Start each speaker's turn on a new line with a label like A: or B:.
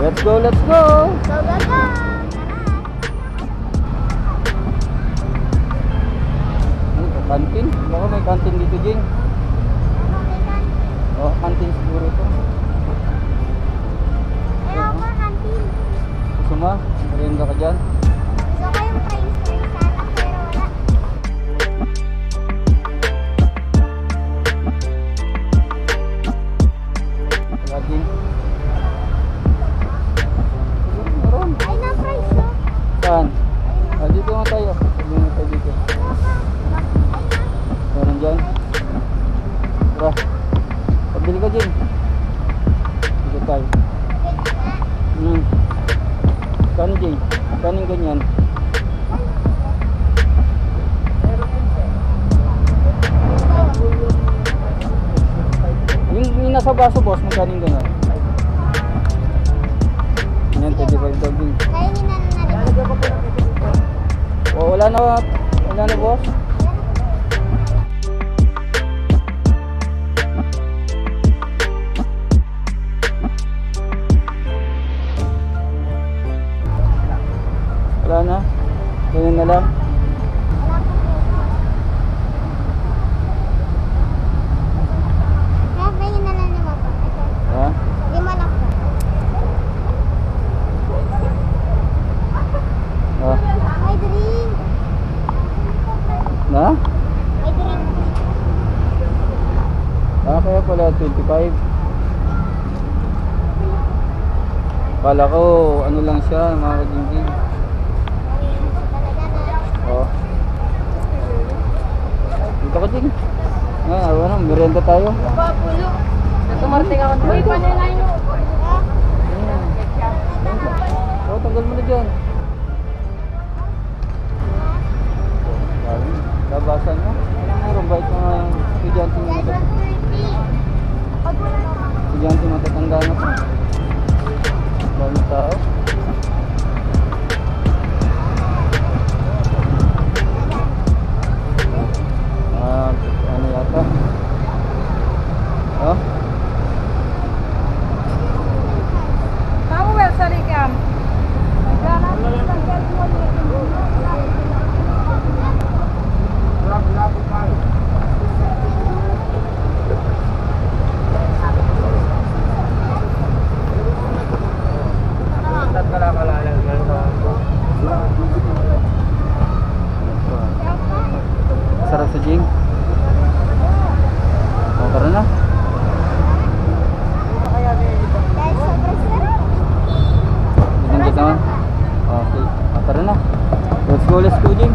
A: Let's go, let's go!
B: Go, go, go!
A: Kantin? Baka may kantin dito, Jing. Oh, kantin siguro ito.
B: Ayaw ko, kantin.
A: Gusto mo? Merienda ka dyan?
B: Gusto ko yung french fries sana, pero wala.
A: Wala, Jing. Meron.
B: Ay, na fries, no?
A: Saan? Ah, dito nga tayo. Sabi nga tayo dito. Meron dyan. Tara. Pabili ka, Jing. Dito tayo. Kanin, Jing. Kanin ganyan. Yung nasa baso, boss, magkanin gano'n. Yan, 25 daw, Jing.
B: Kainin na rin.
A: Oh, wala na, boss. Wala na. Ganyan na lang.
B: Kaya kainin na lang naman po. Ito.
A: Ha?
B: 5 lang po.
A: Ha?
B: May drink.
A: Na?
B: May drink.
A: Ah, kaya pala 25. Kala ko, ano lang siya, mga kajingjing. Oh. Dito ka, Jing. Ah, ano, merienda tayo.
C: Papulo. Natumarting ako. Uy, panilay mo.
A: Oh, tanggal mo na dyan. Labasan mo. Anong bait mga estudyante mo?
B: Guys, 130.
A: Estudyante matatanda na po. Dami tao. Ano yata? Oh?
C: Kamu well, sorry kam.
A: Sarap sa Jing. Oh, tara na.
B: Guys, sobrang sarap.
A: Binanggit naman. Okay. Oh, tara na. Let's go, Jing.